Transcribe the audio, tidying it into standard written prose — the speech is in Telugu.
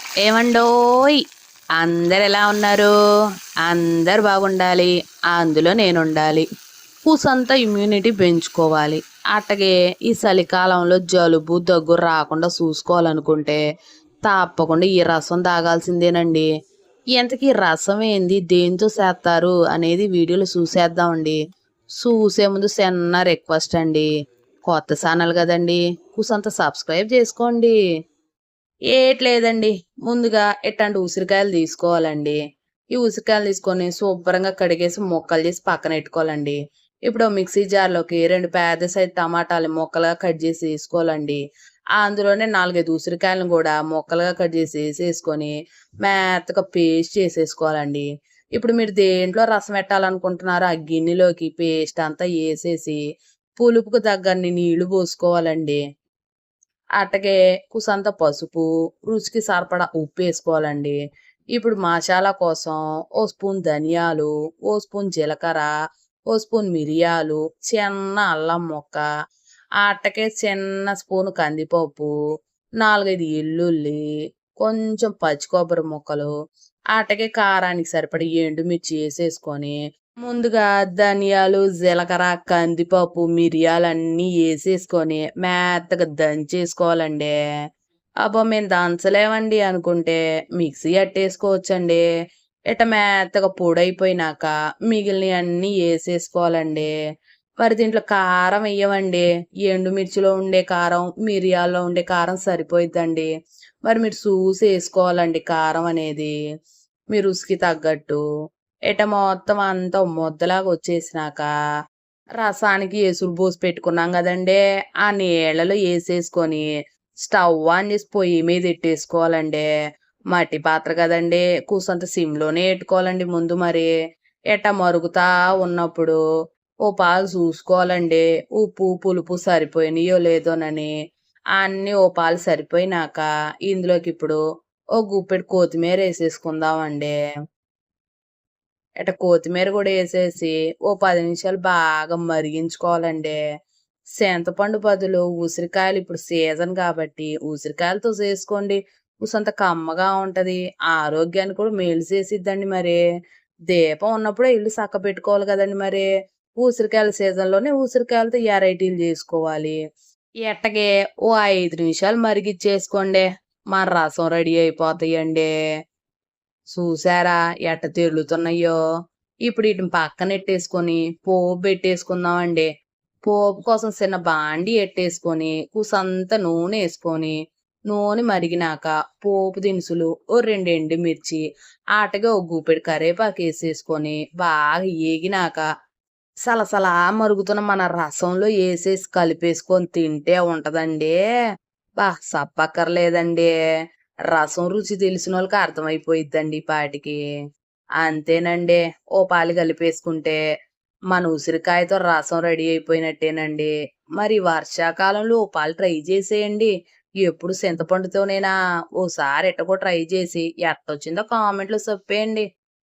ఏమండోయ్! అందరెలా ఉన్నారు? అందరు బాగుండాలి. అందులో నేనుండాలి. కూసంతా ఇమ్యూనిటీ పెంచుకోవాలి. అట్టగే ఈ చలికాలంలో జలుబు, దగ్గు రాకుండా చూసుకోవాలనుకుంటే తప్పకుండా ఈ రసం తాగాల్సిందేనండి. ఇంతకీ రసం ఏంది? దేనితో చేస్తారు? అనేది వీడియోలో చూసేద్దామండి. చూసే ముందు చిన్న రిక్వెస్ట్ అండి. కొత్త ఛానల్ కదండి! కూసంత సబ్స్క్రైబ్ చేసుకోండి. ఏట్లేదండి. ముందుగా ఇట్లాంటి ఉసిరికాయలు తీసుకోవాలండి. ఈ ఉసిరికాయలు తీసుకొని శుభ్రంగా కడిగేసి ముక్కలు చేసి పక్కన పెట్టుకోవాలండి. ఇప్పుడు మిక్సీ జార్‌లోకి 2 పెద్ద సైజు టమాటాలు ముక్కలుగా కట్ చేసి ఏసుకోవాలండి. అందులోనే 4, 5 ఉసిరికాయలను గూడా ముక్కలుగా కట్ చేసి ఏసేసుకొని మెత్తగా పేస్ట్ చేసేసుకోవాలండి. ఇప్పుడు మీరు దేంట్లో రసం పెట్టాలనుకుంటున్నారో ఆ గిన్నెలోకి పేస్ట్ అంతా ఏసేసి పులుపుకు తగ్గన్ని నీళ్లు పోసుకోవాలండి. అట్టగే కుసంత పసుపు, రుచికి సరిపడా ఉప్పేసుకోవాలండి. ఇప్పుడు మసాలా కోసం ఓ స్పూన్ ధనియాలు, ఓ స్పూన్ జీలకర్ర, ఓ స్పూన్ మిరియాలు, చిన్న అల్లం ముక్క, అట్టకే చిన్న స్పూను కందిపప్పు, 4, 5 ఎల్లుల్లి, కొంచెం పచ్చి కొబ్బరి ముక్కలు, అట్టగే కారానికి సరిపడా ఎండుమిర్చి ఏసేసుకొని ముందుగా ధనియాలు, జీలకర్ర, కందిపప్పు, మిరియాలన్నీ ఏసేసుకొని మెత్తగా దంచేసుకోవాలండి. అబ్బా! మేము దంచలేమండి అనుకుంటే మిక్సీ ఎట్టేసుకోవచ్చండి. మెత్తగా పొడైపోయినాక మిగిలినయన్నీ ఏసేసుకోవాలండి. మరి దీంట్లో కారం ఎయ్యమండి. ఎండుమిర్చిలో ఉండే కారం, మిరియాల్లో ఉండే కారం సరిపోయిద్దండి. మరి మీరు చూసి ఏసుకోవాలండి కారం అనేది. మీ రుచికి తగ్గట్టు. మొత్తం అంతా ముద్దలాగా వచ్చేసినాక, రసానికి ఎసురు పోసి పెట్టుకున్నాం గదండీ! ఆ నీళ్ళలో ఏసేసుకొని, స్టవ్ ఆన్ జేసి పొయ్యి మీద ఎట్టేసుకోవాలండి. మట్టి పాత్ర గదండీ! కూసంత సిమ్‌లోనే ఎట్టుకోవాలండి ముందు మరి. మరుగుతా ఉన్నప్పుడు ఓ పాలు చూసుకోవాలండి. ఉప్పు, పులుపు సరిపోయినాయో లేదోనని. అన్నీ ఓ పాలు సరిపోయినాక, ఇందులోకిప్పుడు ఓ గుప్పెడు కొత్తిమీరేసేసుకుందామండి. కొత్తిమీర గూడా యేసేసి, ఓ 10 నిమిషాలు బాగా మరిగించుకోవాలండి. చింతపండు బదులు ఉసిరికాయలు ఇప్పుడు సీజన్ గాబట్టి, ఉసిరికాయలతో చేసుకోండి. కూసంత కమ్మగా ఉంటది. ఆరోగ్యానికి కూడా మేలు చేసిద్దండి మరి. దీపం ఉన్నప్పుడే ఇల్లు సక్కబెట్టుకోవాలి గదండీ మరి. ఉసిరికాయల సీజన్‌లోనే ఉసిరికాయలతో యరైటీలు జేసుకోవాలి. ఎట్టగే ఓ 5 నిమిషాలు మరిగిచ్చేసుకోండి. మన రసం రెడీ అయిపోతాయండి. చూసారా తెరులుతున్నాయో? ఇప్పుడు ఈటిని పక్కనెట్టేసుకొని పోపు బెట్టేసుకుందామండి. పోపు కోసం చిన్న బాండీ ఎట్టేసుకొని కూసంత నూనేసుకొని, నూనె మరిగినాక పోపు దినుసులు, ఓ 2 ఎండుమిర్చి, ఆటగా ఓ గుప్పెడు కరేపాకేసేసుకొని బాగా ఏగినాక సలసలా మరుగుతున్న మన రసంలో ఏసేసి కలిపేసుకొని తింటే ఉంటదండి. చెప్పక్కర్లేదండి. రసం రుచి తెలిసినోళ్ళకి అర్థమైపోయిద్దండి ఈ పాటికి. అంతేనండి. ఓ పాలు కలిపేసుకుంటే మన ఉసిరికాయతో రసం రెడీ అయిపోయినట్టేనండి. మరి వర్షాకాలంలో ఓ పాలు ట్రై చేసేయండి. ఎప్పుడు చింతపండుతోనేనా? ఓసారి ఇట్ట కూడా ట్రై చేసి ఎట్టొచ్చిందో కామెంట్‌లో చెప్పేయండి.